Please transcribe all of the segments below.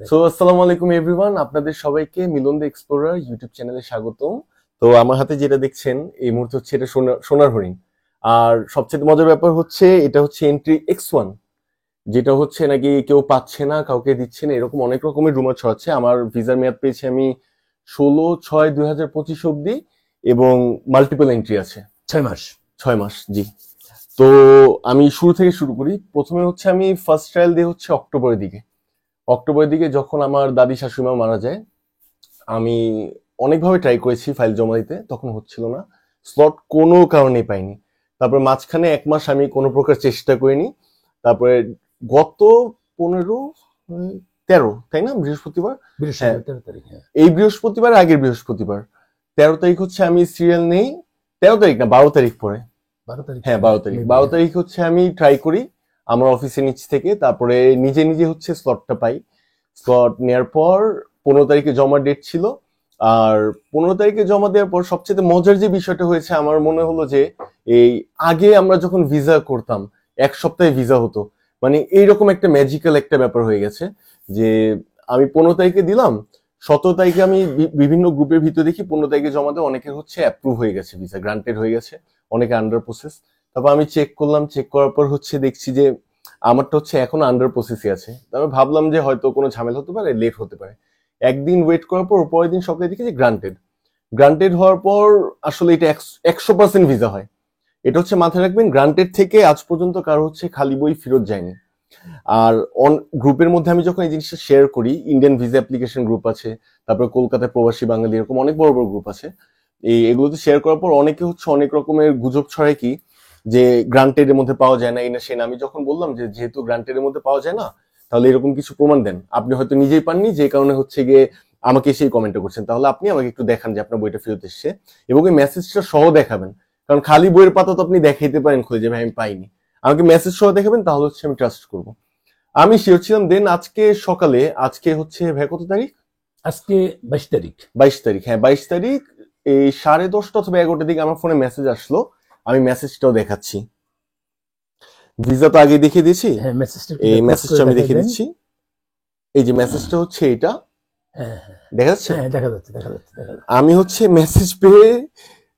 So আসসালামু আলাইকুম everyone, আপনাদের সবাইকে মিলন দ্য এক্সপ্লোরার ইউটিউব চ্যানেলে স্বাগতম। তো আমার হাতে যেটা দেখছেন এই মুহূর্তে হচ্ছে এটা সোনার হরিণ। আর সবচেয়ে মজার ব্যাপার হচ্ছে এটা হচ্ছে এন্ট্রি X1, যেটা হচ্ছে নাকি কেউ পাচ্ছে না, কাউকে দিচ্ছে না, এরকম অনেক রকমের রুমার ছড়াচ্ছে। আমার ভিসার মেয়াদ পেয়েছি আমি 16/6/2025 অব্দি, এবং মাল্টিপল এন্ট্রি আছে 6 মাস। জি। তো আমি শুরু থেকে শুরু করি। প্রথমে হচ্ছে আমি ফার্স্ট ট্রায়াল দিয়ে হচ্ছে অক্টোবরের দিকে যখন আমার দাদি শাশুড়িমা মারা যায়, আমি অনেকভাবে ট্রাই করেছি ফাইল জমা দিতে, তখন হচ্ছিল না, স্লট কোনো কারণেই পাইনি। তারপর মাঝখানে 1 মাস আমি কোনো প্রকার চেষ্টা করিনি। তারপরে গত 13 তাই না, বৃহস্পতিবার, হ্যাঁ, 13 তারিখ, এই বৃহস্পতিবার আগের বৃহস্পতিবার 13 তারিখ হচ্ছে আমি সিরিয়াল নেই। 13 তারিখ না, 12 তারিখ পরে, 12 তারিখ, হ্যাঁ 12 তারিখ হচ্ছে আমি ট্রাই করি আমার অফিসের নিচ থেকে। তারপরে নিজে নিজে হচ্ছে স্লটটা পাই। স্লট নেওয়ার পর 15 তারিখে জমা ডেট ছিল। আর 15 তারিখে জমা দেওয়ার পর সবচেয়ে মজার যে বিষয়টা হয়েছে, আমার মনে হলো যে এই আগে আমরা যখন ভিসা করতাম 1 সপ্তাহে ভিসা হতো, মানে এইরকম একটা ম্যাজিক্যাল একটা ব্যাপার হয়ে গেছে। যে আমি 15 তারিখে দিলাম, 17 তারিখে আমি বিভিন্ন গ্রুপের ভিতরে দেখি 15 তারিখে জমা দেওয়া অনেকের হচ্ছে অ্যাপ্রুভ হয়ে গেছে, ভিসা গ্রান্টেড হয়ে গেছে, অনেকে আন্ডার প্রসেস। তারপর আমি চেক করলাম, চেক করার পর হচ্ছে দেখছি যে আমারটা হচ্ছে এখন আন্ডার প্রসেসই আছে। তারপর ভাবলাম যে হয়তো কোনো ঝামেলা হতে পারে, লেট হতে পারে। একদিন ওয়েট করার পর পরের দিন সকালে দেখি যে গ্রান্টেড হওয়ার পর আসলে এটা 100% ভিসা হয়। এটা হচ্ছে মাথায় রাখবেন, গ্রান্টেড থেকে আজ পর্যন্ত কারো হচ্ছে খালি বই ফেরত যায়নি। আর গ্রুপের মধ্যে আমি যখন এই জিনিসটা শেয়ার করি, ইন্ডিয়ান ভিসা অ্যাপ্লিকেশন গ্রুপ আছে, তারপরে কলকাতায় প্রবাসী বাঙালি, এরকম অনেক বড় বড় গ্রুপ আছে। এগুলোতে শেয়ার করার পর অনেকে হচ্ছে অনেক রকমের গুজব ছড়ায় কি যে গ্রান্টেড এর মধ্যে পাওয়া যায় না, এই না সে না। আমি যখন বললাম যে যেহেতু গ্রান্টেড এর মধ্যে পাওয়া যায় না, তাহলে এরকম কিছু প্রমাণ দেন, আপনি হয়তো নিজেই পাননি, যে কারণে হচ্ছে গিয়ে আমাকে সেই কমেন্টটা করছেন, তাহলে আপনি আমাকে একটু দেখান যে আপনার বইটা ফেরত এসছে, এবং এই মেসেজটা সহ দেখাবেন। কারণ খালি বইয়ের পাতা তো আপনি দেখাইতে পারেন খুলে যে ভাই আমি পাইনি, আমাকে মেসেজ সহ দেখাবেন, তাহলে হচ্ছে আমি ট্রাস্ট করবো। আমি শিওর ছিলাম। দেন আজকে সকালে, আজকে হচ্ছে ভাই কত তারিখ, আজকে 22 তারিখ, 22 তারিখ, হ্যাঁ 22 তারিখ এই 10:30 অথবা 11টার দিকে আমার ফোনে মেসেজ আসলো। আমি মেসেজটাও দেখাচ্ছি, ভিসা তো আগে দেখিয়ে দিয়েছি, এই মেসেজটা আমি দেখিয়ে দিচ্ছি। এই যে মেসেজটা হচ্ছে এটা, দেখা যাচ্ছে, দেখা যাচ্ছে। আমি হচ্ছে মেসেজ পেয়ে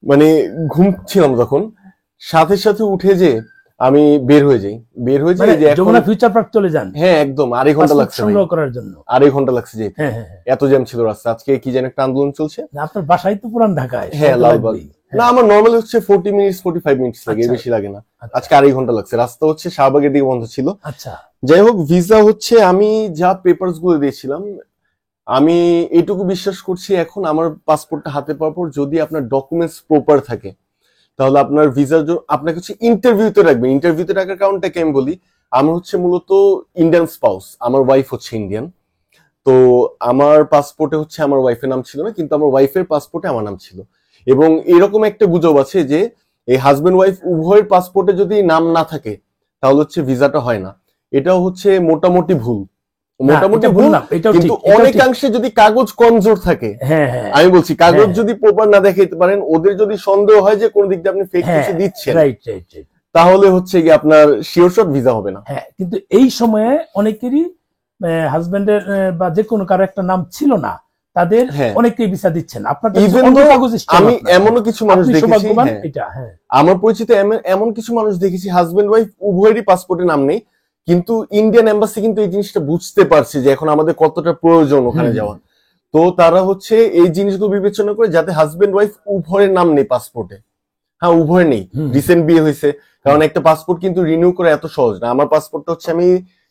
মানে ঘুমছিলাম তখন, সাথে সাথে উঠে যে আমি বের হয়ে যাই যে যমুনা ফিউচার পার্ক চলে যান। হ্যাঁ একদম, 2.5 ঘন্টা লাগছে সংগ্রহ করার জন্য, 2.5 ঘন্টা লাগছে যেতে, এত জ্যাম ছিল রাস্তা। আজকে কি যেন একটা আন্দোলন চলছে। আপনার বাসায় তো পুরান ঢাকায়, হ্যাঁ লালবাগ না, আমার নর্মালি হচ্ছে 40 মিনিট 45 মিনিট লাগে, বেশি লাগে না। আজকে 2.5 ঘন্টা লাগছে, রাস্তা হচ্ছে শাহবাগের দিকে বন্ধ ছিল। আচ্ছা, যাই হোক, ভিসা হচ্ছে আমি যা পেপারস গুলো দিয়েছিলাম, আমি এইটুকু বিশ্বাস করছি এখন আমার পাসপোর্টটা হাতে পাওয়ার পর যদি আপনার ডকুমেন্টস প্রপার থাকে, তাহলে আপনার ভিসার জন্য আপনাকে হচ্ছে ইন্টারভিউতে রাখবেন। ইন্টারভিউতে রাখার কারণটাকে আমি বলি, আমার হচ্ছে মূলত ইন্ডিয়ান স্পাউস, আমার ওয়াইফ হচ্ছে ইন্ডিয়ান। তো আমার পাসপোর্টে হচ্ছে আমার ওয়াইফের নাম ছিল না, কিন্তু আমার ওয়াইফের পাসপোর্টে আমার নাম ছিল। এবং এরকম একটা গুজব আছে যে এই হাজবেন্ড ওয়াইফ উভয়ের পাসপোর্টে যদি নাম না থাকে তাহলে হচ্ছে ভিসাটা হয় না। এটাও হচ্ছে মোটামুটি ভুল না, কিন্তু অনেকাংশে যদি কাগজ কমজোর থাকে, আমি বলছি কাগজ যদি প্রপার না দেখাইতে পারেন, ওদের যদি সন্দেহ হয় যে কোন দিক দিয়ে আপনি ফেক কিছু দিচ্ছেন, তাহলে হচ্ছে কি আপনার শিওর শট ভিসা হবে না। কিন্তু এই সময়ে অনেকেরই হাজবেন্ডের বা যে কোনো কারো একটা নাম ছিল না, তাদের অনেকেই ভিসা দিচ্ছেন। আমি এমনও কিছু মানুষ দেখেছি, আমার পরিচিত এমন কিছু মানুষ দেখেছি হাজবেন্ড ওয়াইফ উভয়েরই পাসপোর্টে নাম নেই, কিন্তু ইন্ডিয়ান এম্বাসি কিন্তু এই জিনিসটা বুঝতে পারছে যে এখন আমাদের কতটা প্রয়োজন ওখানে যাওয়া। তো তারা হচ্ছে এই জিনিসগুলো বিবেচনা করে যাতে হাজবেন্ড ওয়াইফ উভয়ের নাম নেই পাসপোর্টে। হ্যাঁ, উভয় নেই, রিসেন্ট বিয়ে হয়েছে, কারণ একটা পাসপোর্ট কিন্তু রিনিউ করা এত সহজ না। আমার পাসপোর্টটা হচ্ছে আমি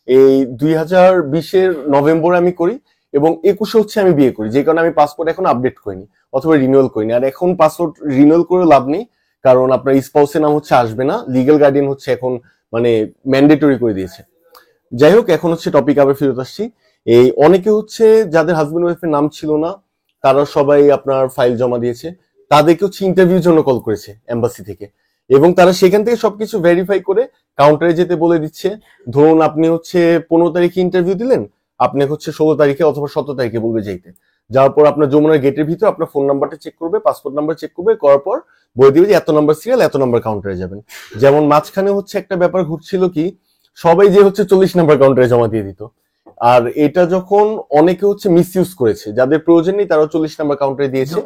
এই 2020-এর নভেম্বরে আমি করি, এবং 21-এ হচ্ছে আমি বিয়ে করি, যে কারণে আমি পাসপোর্ট এখন আপডেট করিনি অথবা রিনিউয়াল করিনি। আর এখন পাসপোর্ট রিনিউয়াল করে লাভ নেই, কারণ আপনার স্পাউসের নাম হচ্ছে আসবে না, লিগ্যাল গার্ডিয়ান হচ্ছে এখন মানে ম্যান্ডেটরি করে দিয়েছে। যাই হোক, এখন হচ্ছে টপিক আবার ফেরত আসছি। এই অনেকে হচ্ছে যাদের হাজবেন্ড ওয়াইফের নাম ছিল না, তারা সবাই আপনার ফাইল জমা দিয়েছে, তাদেরকে হচ্ছে ইন্টারভিউর জন্য কল করেছে এম্বাসি থেকে, এবং তারা সেখান থেকে সবকিছু ভেরিফাই করে কাউন্টারে যেতে বলে দিচ্ছে। ধরুন আপনি হচ্ছে 15 তারিখে ইন্টারভিউ দিলেন, আপনাকে হচ্ছে 16 তারিখে অথবা 17 তারিখে বলবে যেতে। যাওয়ার পর আপনার যমুনার গেটের ভিতর আপনার ফোন নাম্বারটা চেক করবে, পাসপোর্ট নাম্বার চেক করবে, করার পর বলে দিবে যে এত নাম্বার সিরিয়াল, এত নাম্বার কাউন্টারে যাবেন। যেমন মাঝখানে হচ্ছে একটা ব্যাপার ঘুরছিল কি, সবাই যে হচ্ছে 40 নাম্বার কাউন্টারে জমা দিয়ে দিত। আর এটা যখন অনেকে হচ্ছে মিসইউজ করেছে, যাদের প্রয়োজন নেই তারাও 40 নাম্বার কাউন্টারে দিয়েছে,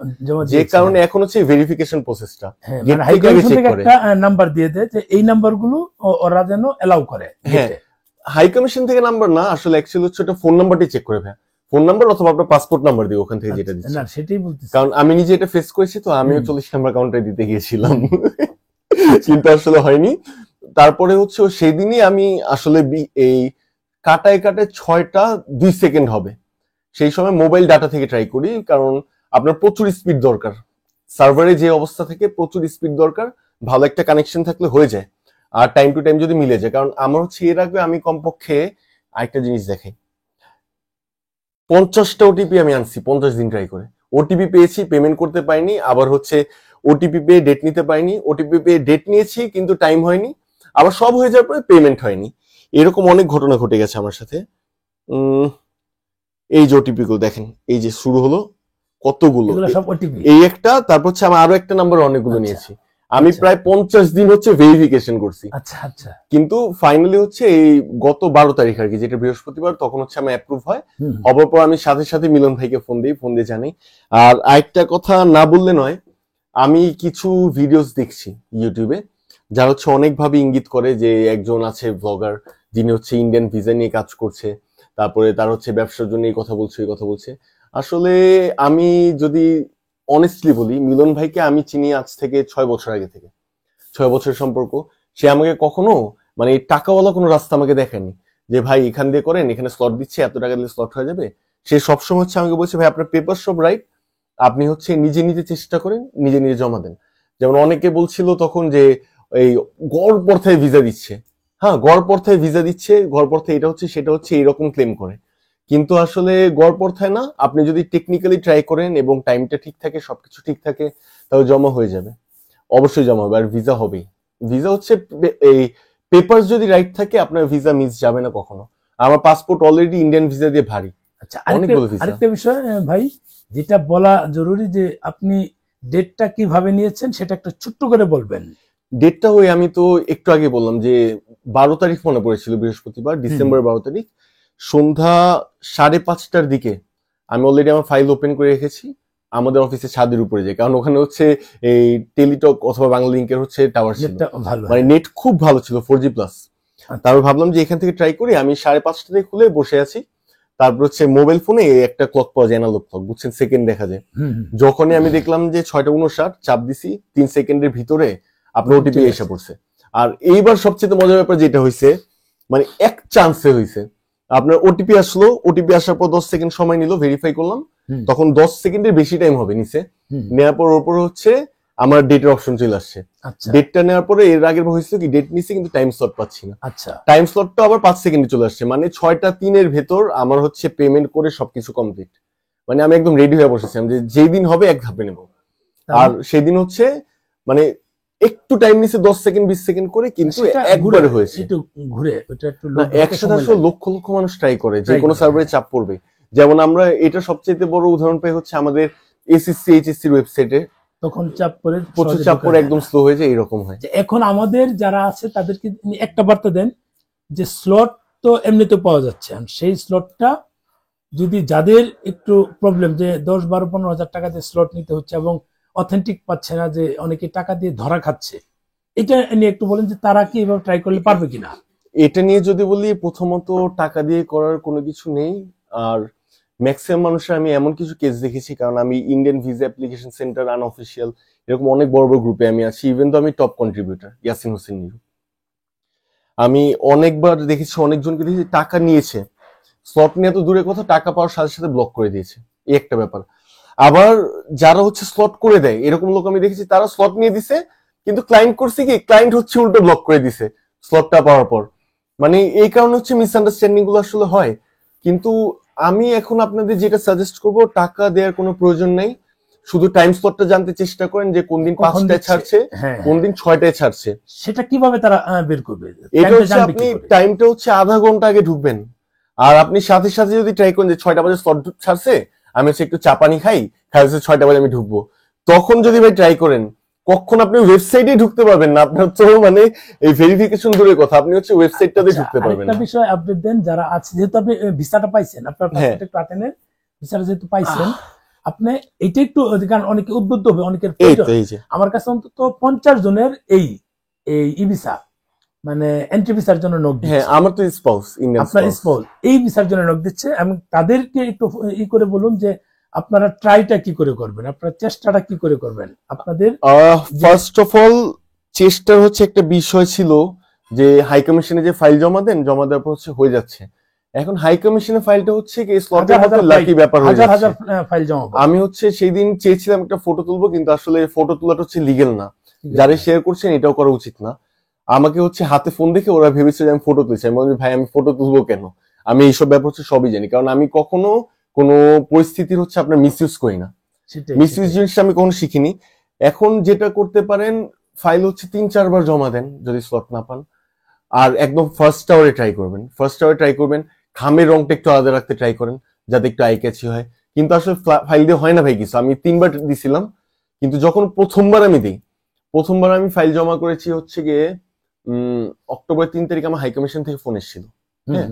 যে কারণে এখন হচ্ছে ভেরিফিকেশন প্রসেসটা একটা নাম্বার দিয়ে দেয় যে এই নাম্বারগুলো ওরা যেন এলাও করে। হ্যাঁ, হাই কমিশন থেকে নাম্বার না, আসলে অ্যাকচুয়ালি হচ্ছে ওটা ফোন নাম্বারটাই চেক করে ভাই, ফোন নাম্বার অথবা আপনার পাসপোর্ট নাম্বার দিয়ে ওখান থেকে যেটা দিচ্ছে। না সেটাই বলতেছি, কারণ আমি নিজে এটা ফেস করেছি, তো আমিও 40 নাম্বার কাউন্টারে দিতে গিয়েছিলাম কিন্তু আসলে হয়নি। তারপরে হচ্ছে সেদিনই আমি আসলে এই কাটায় 6টা 2 সেকেন্ড হবে, সেই সময় মোবাইল ডাটা থেকে ট্রাই করি, কারণ আপনার প্রচুর স্পিড দরকার, সার্ভারে যে অবস্থা থেকে প্রচুর স্পিড দরকার, ভালো একটা কানেকশন থাকলে হয়ে যায়, আর টাইম টু টাইম যদি মিলে যায়। কারণ আমার হচ্ছে এর আগে আমি কমপক্ষে আরেকটা জিনিস দেখাই, 50টা ওটিপি আমি আনছি 50 দিন ট্রাই করে, ওটিপি পেয়েছি, পেমেন্ট করতে পারিনি, আবার হচ্ছে ওটিপি পেয়ে ডেট নিতে পারিনি, ওটিপি পেয়ে ডেট নিয়েছি কিন্তু টাইম হয়নি, আবার সব হয়ে যাওয়ার পরে পেমেন্ট হয়নি। এরকম অনেক ঘটনা ঘটে গেছে আমার সাথে। এই যে ওটিপি গুলো দেখেন, এই যে শুরু হলো কতগুলো, এই একটা, তারপর হচ্ছে আমি আরো একটা নাম্বার অনেকগুলো নিয়েছি, আমি প্রায় 50 দিন হচ্ছে ভেরিফিকেশন করছি। আচ্ছা আচ্ছা। কিন্তু ফাইনালি হচ্ছে এই গত 12 তারিখ আর কি, যেটা বৃহস্পতিবার, তখন হচ্ছে আমি অ্যাপ্রুভ হয়, হবার পর আমি সাথে সাথে মিলন ভাইকে ফোন দিয়ে জানাই। আর আরেকটা কথা না বললে নয়, আমি কিছু ভিডিওস দেখছি ইউটিউবে, যারা হচ্ছে অনেকভাবে ইঙ্গিত করে যে একজন আছে ব্লগার, যিনি হচ্ছে ইন্ডিয়ান ভিসা নিয়ে কাজ করছে, তারপরে তার হচ্ছে ব্যবসার জন্য এই কথা বলছে। আসলে আমি যদি অনেস্টলি বলি, মিলন ভাইকে আমি চিনি আজ থেকে 6 বছর আগে থেকে, 6 বছরের সম্পর্ক। সে আমাকে কখনো মানে টাকাওয়ালা কোনো রাস্তা আমাকে দেখেনি যে ভাই এখান দিয়ে করেন, এখানে স্লট দিচ্ছে, এত টাকা দিলে স্লট হয়ে যাবে। সে সবসময় হচ্ছে আমাকে বলছে ভাই আপনার পেপার সব রাইট, আপনি হচ্ছে নিজে চেষ্টা করেন, নিজে জমা দেন। যেমন অনেকে বলছিল তখন যে এই গড় পর্থায় ভিসা দিচ্ছে, হ্যাঁ গড় পর্থায় ভিসা দিচ্ছে, গড় পর্থায় এটা হচ্ছে সেটা হচ্ছে এরকম ক্লেম করে, কিন্তু আসলে গড় পর্থায় না, আপনি যদি টেকনিক্যালি ট্রাই করেন এবং টাইমটা ঠিক থাকে, সবকিছু ঠিক থাকে, তাহলে জমা হয়ে যাবে, অবশ্যই জমা হবে, আর ভিসা হবেই। ভিসা হচ্ছে এই পেপার যদি রাইট থাকে আপনার ভিসা মিস যাবে না কখনো। আমার পাসপোর্ট অলরেডি ইন্ডিয়ান ভিসা দিয়ে ভারী। আচ্ছা, আরেকটা বিষয় ভাই যেটা বলা জরুরি, যে আপনি ডেটটা কিভাবে নিয়েছেন সেটা একটা ছোট্ট করে বলবেন। ডেটটা ওই আমি তো একটু আগে বললাম যে 12 তারিখ মনে পড়েছিল, বৃহস্পতিবার, ডিসেম্বর 12 তারিখ সন্ধ্যা 5:30টার দিকে আমি অলরেডি আমার ফাইল ওপেন করে রেখেছি আমাদের অফিসে ছাদের উপরে, যায় কারণ ওখানে হচ্ছে এই টেলিটক অথবা বাংলা লিংকের হচ্ছে টাওয়ার ছিল, মানে নেট খুব ভালো ছিল, 4G প্লাস। তারপর ভাবলাম যে এখান থেকে ট্রাই করি, আমি 5:30 থেকে খুলে বসে আছি। তারপর হচ্ছে মোবাইল ফোনে একটা ক্লক পাওয়া যায়, অ্যানালগ ক্লক, বুঝছেন, সেকেন্ড দেখা যায়। যখনই আমি দেখলাম যে 6:59 চাপ দিছি, 3 সেকেন্ডের ভিতরে আপনার ওটিপি এসে পড়ছে। আর এইবার সবচেয়ে মজার ব্যাপার যেটা হয়েছে, মানে এক চান্সে হয়েছে, আপনার ওটিপি আসলো, ওটিপি আসার পর 10 সেকেন্ড সময় নিল, ভেরিফাই করলাম, তখন 10 সেকেন্ডের বেশি টাইম হবে নিচে, নেওয়ার পর ওপর হচ্ছে আমার ডেটের অপশন চলে আসছে। ডেটটা নেওয়ার পরে এর আগের হয়েছিল কি, ডেট নিছি কিন্তু টাইম স্লট পাচ্ছি না। আচ্ছা, টাইম স্লটটা আবার 5 সেকেন্ডে চলে আসছে, মানে 6:03 ভেতর আমার হচ্ছে পেমেন্ট করে সবকিছু কমপ্লিট, মানে আমি একদম রেডি হয়ে বসেছিলাম যে যেই দিন হবে এক ধাপে নেব। আর সেদিন হচ্ছে মানে একটু টাইম নিছে 10 সেকেন্ড 20 সেকেন্ড করে, কিন্তু একবারে হয়েছে। একটু ঘুরে ওটা একটু একসাথে আসলে লক্ষ লক্ষ মানুষ ট্রাই করে, যে কোনো সার্ভারে চাপ পড়বে। যেমন আমরা এটা সবচেয়ে বড় উদাহরণ পাই হচ্ছে আমাদের এসএসসি এইচএসসি এর ওয়েবসাইটে, তখন চাপ পড়ে প্রচুর চাপ পড়ে একদম স্লো হয়ে যায়, এরকম হয়। এখন আমাদের যারা আছে তাদেরকে একটা বার্তা দেন যে স্লট তো এমনিতে পাওয়া যাচ্ছে, সেই স্লটটা যদি যাদের একটু প্রবলেম, যে 10, 12, 15 হাজার টাকা দিয়ে স্লট নিতে হচ্ছে এবং অথেন্টিক পাচ্ছে না, যে অনেকে টাকা দিয়ে ধরা খাচ্ছে, এটা নিয়ে একটু বলেন যে তারা কি এভাবে ট্রাই করলে পারবে কিনা। এটা নিয়ে যদি বলি, প্রথমত টাকা দিয়ে করার কোনো কিছু নেই, আর ম্যাক্সিমাম মানুষের আমি এমন কিছু কেস দেখেছি, কারণ আমি Indian visa application centre unofficial এরকম অনেক বড় বড় গ্রুপে আমি আছি, ইভেন তো আমি টপ কন্ট্রিবিউটর ইয়াসিন হোসেন নিরু, আমি অনেকবার দেখেছি, অনেকজনকে দেখেছি টাকা নিয়েছে, স্লট নিয়ে তো দূরের কথা, টাকা পাওয়ার সাথে সাথে ব্লক করে দিয়েছে, এই একটা ব্যাপার। আবার যারা হচ্ছে স্লট করে দেয়, এরকম লোক আমি দেখেছি, তারা স্লট নিয়ে দিছে কিন্তু ক্লায়েন্ট করছে কি, ক্লায়েন্ট হচ্ছে উল্টো ব্লক করে দিছে স্লটটা পাওয়ার পর, মানে এই কারণে হচ্ছে মিসআন্ডারস্ট্যান্ডিং গুলো আসলে হয়। কিন্তু আমি এখন আপনাদের যেটা সাজেস্ট করব, টাকা দেওয়ার কোনো প্রয়োজন নেই, শুধু টাইম স্লটটা জানতে চেষ্টা করেন যে কোন দিন 5টায় ছাড়ছে, কোন দিন 6টায় ছাড়ছে, সেটা কিভাবে তারা বের করবে। এটা হচ্ছে আপনি টাইমটা হচ্ছে আধা ঘন্টা আগে ঢুকবেন, আর আপনি সাথে সাথে যদি ট্রাই করেন যে 6টা বাজে স্লট ছাড়ছে, আমি হচ্ছে একটু চা পানি খাই, হচ্ছে 6টা বাজে আমি ঢুকবো, তখন যদি ভাই ট্রাই করেন, কখন আপনি ওয়েবসাইটে ঢুকতে পারবেন না, আপনার তো মানে এই ভেরিফিকেশন দূরের কথা, আপনি হচ্ছে ওয়েবসাইটটাতে ঢুকতে পারবেন একটা না। বিষয় আপডেট দেন, যারা আছে, যেহেতু আপনি ভিসাটা পাইছেন, আপনার হ্যাঁ। পাসপোর্ট একটু আটেনের ভিসাটা যেহেতু পাইছেন, আপনি এটা একটু, কারণ অনেকে উদ্বুদ্ধ হবে, অনেকের এই প্রয়োজন। তো এই যে আমার কাছে অন্তত 50 জনের এই ই ভিসা, মানে এন্ট্রি ভিসার জন্য নক হ্যাঁ, দিচ্ছে। আমার তো স্পাউস, ইন্ডিয়ান আপনার স্পল এই ভিসার জন্য নক দিচ্ছে, এবং তাদেরকে একটু করে বলুন যে আপনারা ট্রাইটা কি করে করবেন, আপনার চেষ্টাটা কি করে করবেন আপনাদের। ফার্স্ট অফ অল চেষ্টার হচ্ছে একটা বিষয় ছিল যে হাই কমিশনে যে ফাইল জমা দেন, জমা দেওয়ার পর হচ্ছে হয়ে যাচ্ছে। এখন হাই কমিশনের ফাইলটা হচ্ছে কি স্লটের মতো লাকি ব্যাপার হয়ে হাজার যাচ্ছে। হাজার ফাইল জমা পড়ে। আমি হচ্ছে সেই দিন চেয়েছিলাম একটা ফটো তুলবো, কিন্তু আসলে ফটো তোলাটা হচ্ছে লিগেল না, যারা শেয়ার করছেন এটাও করা উচিত না। আমাকে হচ্ছে হাতে ফোন দেখে ওরা ভেবেছে যে আমি ফটো তুলছি। আমি বলছি ভাই আমি ফটো তুলবো কেন, আমি এইসব ব্যাপার হচ্ছে সবই জানি, কারণ আমি কখনো কোনো পরিস্থিতির হচ্ছে আপনার মিসইউজ করি না, সেটাই, মিসইউজ জিনিসটা আমি কখনো শিখিনি। এখন যেটা করতে পারেন, ফাইল হচ্ছে 3-4 বার জমা দেন যদি স্লট না পান, আর একদম ফার্স্ট আওয়ারে ট্রাই করবেন, ফার্স্ট আওয়ারে ট্রাই করবেন, খামের রংটা একটু আলাদা রাখতে ট্রাই করেন যাতে একটু আই ক্যাচি হয়। কিন্তু আসলে ফাইল দিয়ে হয় না ভাই কিছু। আমি 3 বার দিছিলাম, কিন্তু যখন প্রথমবার আমি দিই, প্রথমবার আমি ফাইল জমা করেছি হচ্ছে গিয়ে অক্টোবর 3 তারিখ আমার হাই কমিশন থেকে ফোন এসেছিল। হ্যাঁ,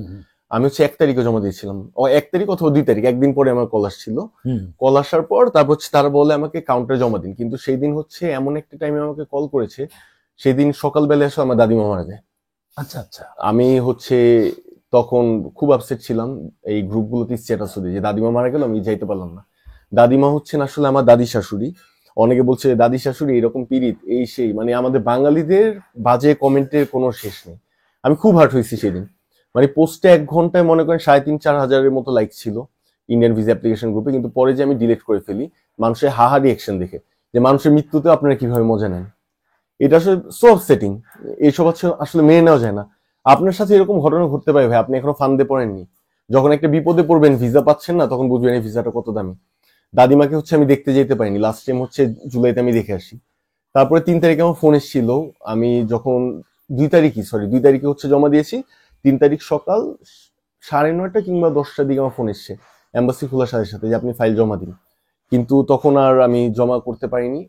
আমি হচ্ছে 1 তারিখে জমা দিয়েছিলাম, 1 তারিখ অথবা 2 তারিখ, একদিন পরে আমার কল আসছিল। কল আসার পর তারপর হচ্ছে তারা বলে আমাকে কাউন্টারে জমা দিন, কিন্তু সেই দিন হচ্ছে এমন একটা টাইমে আমাকে কল করেছে, সেদিন সকালবেলা এসে আমার দাদিমা মারা যায়। আচ্ছা আচ্ছা। আমি হচ্ছে তখন খুব আপসেট ছিলাম, এই গ্রুপগুলোতে স্ট্যাটাস দিয়ে যে দাদিমা মারা গেল, আমি যাইতে পারলাম না। দাদিমা হচ্ছেন আসলে আমার দাদি শাশুড়ি। অনেকে বলছে দাদি শাশুড়ি এরকম পীড়িত এই সেই, মানে আমাদের বাঙালিদের বাজে কমেন্টের কোনো শেষ নেই। আমি খুব হার্ট হয়েছি সেদিন, মানে পোস্টে 1 ঘন্টায় মনে করেন 3,500-4 হাজারের মতো লাইক ছিল ইন্ডিয়ান ভিসা অ্যাপ্লিকেশন গ্রুপে, কিন্তু পরে যে আমি ডিলিট করে ফেলি মানুষের হাহা রিয়েকশন দেখে, যে মানুষের মৃত্যুতে আপনারা কিভাবে মজা নেন, এটা আসলে সো আপসেটিং। এইসব আসলে মেনে নেওয়া যায় না। আপনার সাথে এরকম ঘটনা ঘটতে পারে ভাই, আপনি এখনো ফান্দে পড়েননি। যখন একটা বিপদে পড়বেন, ভিসা পাচ্ছেন না, তখন বুঝবেন এই ভিসাটা কত দামি। দাদিমাকে হচ্ছে আমি দেখতে যেতে পারিনি, লাস্ট টাইম হচ্ছে জুলাইতে আমি দেখে আসি। তারপরে 3 তারিখে আমার ফোন এসেছিল, আমি যখন 2 তারিখে হচ্ছে জমা দিয়েছি, 3 তারিখ সকাল 9:30 কিংবা 10টার দিকে আমার ফোন এসছে এম্বাসি খোলার সাথে সাথে যে আপনি ফাইল জমা দিন। কিন্তু তখন আর আমি জমা করতে পারিনি,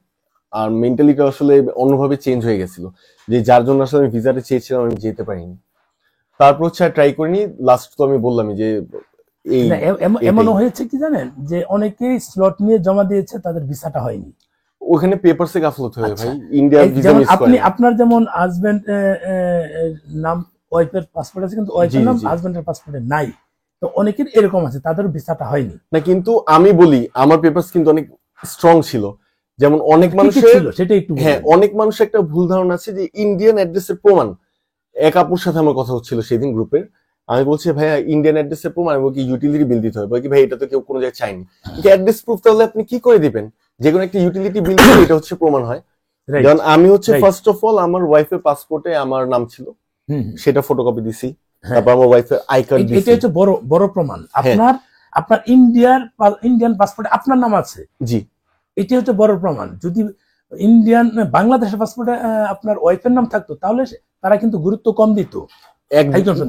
আর মেন্টালিটি আসলে অন্যভাবে চেঞ্জ হয়ে গেছিল, যে যার জন্য আসলে আমি ভিসাটা চেয়েছিলাম আমি যেতে পারিনি। তারপর হচ্ছে আর ট্রাই করিনি। লাস্ট তো আমি বললামই যে এই এমনও হয়েছে কি জানেন, যে অনেকেই স্লট নিয়ে জমা দিয়েছে, তাদের ভিসাটা হয়নি। ওখানে পেপারসে গাফলত হয়ে ভাই, ইন্ডিয়ার ভিসা যেমন মিস আপনি করে। আপনার যেমন হাজবেন্ড নাম ওয়াইফের পাসপোর্ট আছে, কিন্তু ওয়াইফের নাম হাজবেন্ডের পাসপোর্টে নাই। তো অনেকের এরকম আছে, তাদের ভিসাটা হয়নি না, কিন্তু আমি বলি আমার পেপারস কিন্তু অনেক স্ট্রং ছিল। যেমন অনেক মানুষের ছিল, সেটা একটু হ্যাঁ, অনেক মানুষের একটা ভুল ধারণা আছে যে ইন্ডিয়ান অ্যাড্রেসের প্রমাণ। এক আপুর সাথে আমার কথা হচ্ছিল সেদিন গ্রুপের, আমি বলছি ভাইয়া ইন্ডিয়ান অ্যাড্রেসের প্রমাণ, আমি কি ইউটিলিটি বিল দিতে হবে কি ভাই, এটা তো কেউ কোনো জায়গায় চায়নি। অ্যাড্রেস প্রুফ তাহলে আপনি কি করে দিবেন, যে কোনো একটা ইউটিলিটি বিল দিলে এটা হচ্ছে প্রমাণ হয়। যেমন আমি হচ্ছে ফার্স্ট অফ অল আমার ওয়াইফের পাসপোর্টে আমার নাম ছিল, সেটা ফটোকপি দিছি। তারপর আমার ওয়াইফের আই কার্ড দিছি, এটা হচ্ছে বড় বড় প্রমাণ। আপনার ইন্ডিয়ান পাসপোর্টে আপনার নাম আছে, জি, এটা হচ্ছে বড় প্রমাণ। যদি বাংলাদেশের পাসপোর্টে আপনার ওয়াইফের নাম থাকতো, তাহলে তারা কিন্তু গুরুত্ব কম দিত,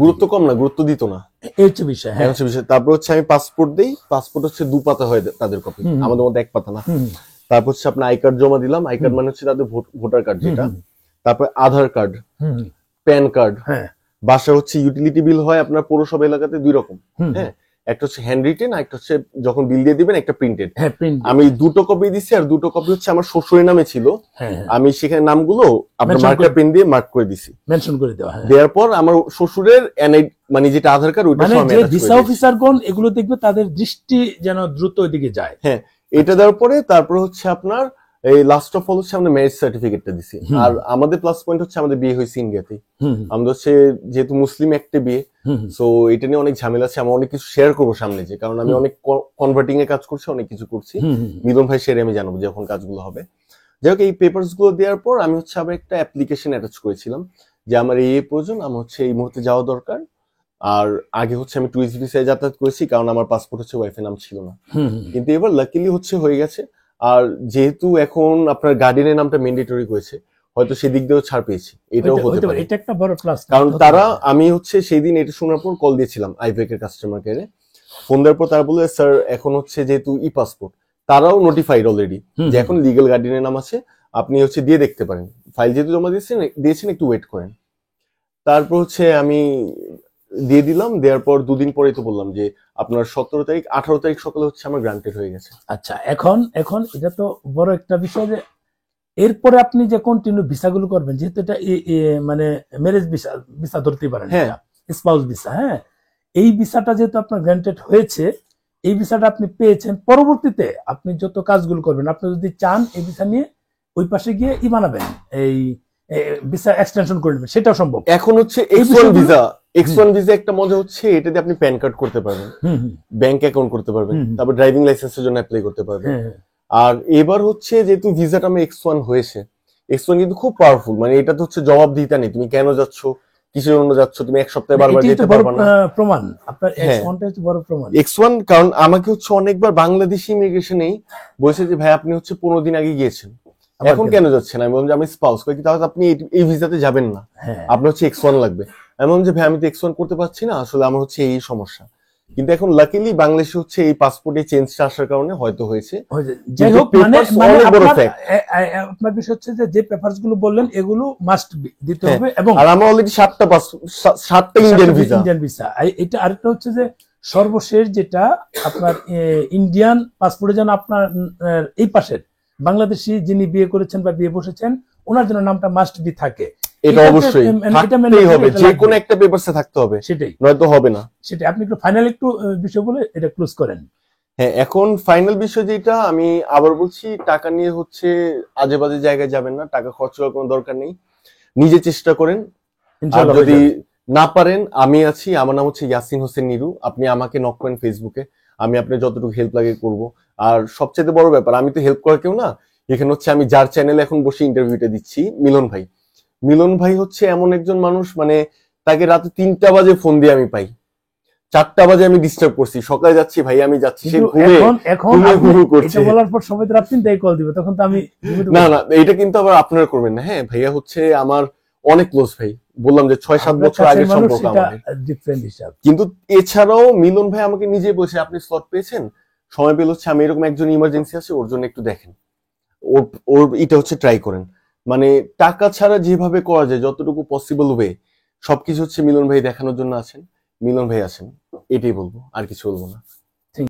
গুরুত্ব কম না, গুরুত্ব দিত না, এই হচ্ছে বিষয়। হ্যাঁ, হচ্ছে বিষয়। তারপর হচ্ছে আমি পাসপোর্ট দেই, পাসপোর্ট হচ্ছে 2 পাতা হয় তাদের কপি, আমাদের মধ্যে 1 পাতা না। তারপর হচ্ছে আপনার আই কার্ড জমা দিলাম, আই কার্ড মানে হচ্ছে তাদের ভোটার কার্ড যেটা, তারপর আধার কার্ড, প্যান কার্ড, বাসা হচ্ছে ইউটিলিটি বিল হয় আপনার পৌরসভা এলাকাতে 2 রকম। হ্যাঁ, একটা হচ্ছে হ্যান্ড রিটেন, আর একটা হচ্ছে যখন বিল দিয়ে দিবেন একটা প্রিন্টেড। আমি 2টো কপি দিছি, আর 2টো কপি হচ্ছে আমার শ্বশুরের নামে ছিল। আমি সেখানে নামগুলো আপনার মার্কার পেন দিয়ে মার্ক করে দিছি, মেনশন করে দেওয়া। দেওয়ার পর আমার শ্বশুরের এনআই মানে যেটা আধার কার্ড, ওইটা সব আমি অ্যাটাচ করে দিছি। ভিসা অফিসারগণ এগুলো দেখবে, তাদের দৃষ্টি যেন দ্রুত ওইদিকে যায়। হ্যাঁ, এটা দেওয়ার পরে তারপর হচ্ছে আপনার এই লাস্ট অফ অল হচ্ছে আমরা ম্যারেজ সার্টিফিকেটটা দিছি। আর আমাদের প্লাস পয়েন্ট হচ্ছে আমাদের বিয়ে হয়েছে ইন্ডিয়াতেই, আমাদের হচ্ছে যেহেতু মুসলিম একটা বিয়ে, সো এটা নিয়ে অনেক ঝামেলা আছে। আমি অনেক কিছু শেয়ার করবো সামনে, যে কারণ আমি অনেক কনভার্টিং এ কাজ করছি, অনেক কিছু করছি। মিলন ভাই শেয়ারে আমি জানাবো যখন কাজগুলো হবে। যাই হোক, এই পেপারস গুলো দেওয়ার পর আমি হচ্ছে আবার একটা অ্যাপ্লিকেশন অ্যাটাচ করেছিলাম যে আমার এই প্রয়োজন, আমার হচ্ছে এই মুহূর্তে যাওয়া দরকার। আর আগে হচ্ছে আমি টুরিস্ট ভিসায় যাতায়াত করেছি, কারণ আমার পাসপোর্ট হচ্ছে ওয়াইফের নাম ছিল না, কিন্তু এবার লাকিলি হচ্ছে হয়ে গেছে। আর যেহেতু এখন আপনার গার্ডিয়ানের নামটা ম্যান্ডেটরি করেছে, হয়তো সেদিক দিয়েও ছাড় পেয়েছি, এটাও হতে পারে। এটা একটা বড় প্লাস, কারণ তারা, আমি হচ্ছে সেই দিন এটা শোনার পর কল দিয়েছিলাম আইভেক এর কাস্টমার কেয়ারে। ফোন দেওয়ার পর তারা বলে স্যার এখন হচ্ছে যেহেতু ই পাসপোর্ট, তারাও নোটিফাইড অলরেডি যে এখন লিগ্যাল গার্ডিয়ানের নাম আছে, আপনি হচ্ছে দিয়ে দেখতে পারেন। ফাইল যেহেতু জমা দিয়েছেন একটু ওয়েট করেন। তারপর হচ্ছে আমি দিয়ে দিলাম, দেওয়ার পর 2 দিন পরেই তো বললাম যে আপনার 17 তারিখ 18 তারিখ সকালে হচ্ছে আমার গ্রান্টেড হয়ে গেছে। আচ্ছা, এখন এখন এটা তো বড় একটা বিষয় যে এরপরে আপনি যে কন্টিনিউ ভিসাগুলো করবেন, যেহেতু এটা মানে ম্যারেজ ভিসা ভিসা ধরতে পারেন, হ্যাঁ। Spouse visa. হ্যাঁ, এই ভিসাটা যেহেতু আপনার গ্রান্টেড হয়েছে, এই ভিসাটা আপনি পেয়েছেন, পরবর্তীতে আপনি যত কাজগুলো করবেন, আপনি যদি চান এই ভিসা নিয়ে ওই পাশে গিয়ে বানাবেন, এই ভিসা এক্সটেনশন করে নেবেন, সেটাও সম্ভব। এখন হচ্ছে এই X1 বিষয়গুলো- ভিসা, X1 ভিসা একটা মজা হচ্ছে এটা দিয়ে আপনি প্যান কার্ড করতে পারবেন, ব্যাংক অ্যাকাউন্ট করতে পারবেন, তারপর ড্রাইভিং লাইসেন্সের জন্য অ্যাপ্লাই করতে পারবেন। আর এবার হচ্ছে যেহেতু ভিসাটা আমার X1 হয়েছে, X1 কিন্তু খুব পাওয়ারফুল, মানে এটা তো হচ্ছে জবাবদিহিতা নেই, তুমি কেন যাচ্ছ, কিসের জন্য যাচ্ছ, তুমি এক সপ্তাহে বারবার এটাই তো যেতে বড় পারবে না। প্রমাণ, আপনার হ্যাঁ। X1 টা হচ্ছে বড় প্রমাণ। X1 কারণ আমাকে হচ্ছে অনেকবার বাংলাদেশি ইমিগ্রেশনেই বলছে যে ভাই আপনি হচ্ছে 15 দিন আগে গিয়েছেন, আবার এখন কেন যাচ্ছেন? আমি বললাম যে আমি স্পাউস, কি তাহলে আপনি এই ভিসাতে যাবেন না, হ্যাঁ, আপনার হচ্ছে X1 লাগবে। আমি বললাম যে ভাই আমি তো X1 করতে পারছি না, আসলে আমার হচ্ছে এই সমস্যা। কিন্তু এখন লাকিলি বাংলাদেশে হচ্ছে এই পাসপোর্টে চেঞ্জটা আসার কারণে হয়তো হয়েছে। যাই হোক, কিন্তু মানে papers মানে অনেক বড় আপনার fact। আপনার বিষয় হচ্ছে যে পেপারস গুলো বললেন এগুলো মাস্ট দিতে হ্যাঁ, হবে, এবং আর আমার অলরেডি 7টা ইন্ডিয়ান ভিসা। Indian visa. এটা আরেকটা হচ্ছে যে সর্বশেষ যেটা আপনার ইন্ডিয়ান পাসপোর্টে যেন আপনার এই পাশের বাংলাদেশি যিনি বিয়ে করেছেন বা বিয়ে বসেছেন ওনার জন্য নামটা মাস্ট বি থাকে। এটা অবশ্যই থাকতেই হবে, যে কোনো একটা পেপারসে থাকতে হবে, সেটাই নয়তো হবে না। সেটাই আপনি একটু ফাইনাল একটু বিষয় বলে এটা ক্লোজ করেন। হ্যাঁ, এখন ফাইনাল বিষয় যেটা আমি আবার বলছি, টাকা নিয়ে হচ্ছে আজে বাজে জায়গায় যাবেন না, টাকা খরচ করার কোনো দরকার নেই, নিজে চেষ্টা করেন। আর ইনশাআল্লাহ যদি হয়ে যাবে। না পারেন, আমি আছি, আমার নাম হচ্ছে ইয়াসিন হোসেন নিরু, আপনি আমাকে নক করেন ফেসবুকে, আমি আপনার যতটুকু হেল্প লাগে করব। আর সবচেয়ে বড় ব্যাপার, আমি তো হেল্প করার কেউ না, এখানে হচ্ছে আমি যার চ্যানেলে এখন বসে ইন্টারভিউটা দিচ্ছি, মিলন ভাই। মিলন ভাই হচ্ছে এমন একজন মানুষ, মানে তাকে রাতে 3টা বাজে ফোন দিয়ে আমি পাই, 4টা বাজে আমি ডিস্টার্ব করছি, সকালে যাচ্ছি ভাই আমি যাচ্ছি, সে কিন্তু ঘুমে এখন ঘুমে আপনি ঘুরু করছে। এটা বলার পর সবাই তো রাত 3টায় কল দিবে, তখন তো আমি ঘুমিয়ে না পড়বো। না, এটা কিন্তু আবার আপনারা করবেন না। হ্যাঁ, ভাইয়া হচ্ছে আমার অনেক ক্লোজ ভাই, বললাম যে 6-7 আমরা বছর কাছের আগের মানুষ, সম্পর্ক এটা আমাদের। ডিফারেন্ট হিসাব। কিন্তু এছাড়াও মিলন ভাই আমাকে নিজে বলছে আপনি স্লট পেয়েছেন, সময় পেলে হচ্ছে আমি এরকম একজন ইমার্জেন্সি আছে ওর জন্য একটু দেখেন, ওর ওর এটা হচ্ছে ট্রাই করেন। মানে টাকা ছাড়া যেভাবে করা যায় যতটুকু পসিবল ওয়ে সবকিছু হচ্ছে মিলন ভাই দেখানোর জন্য আছেন, মিলন ভাই আছেন, এটাই বলবো, আর কিছু বলবো না।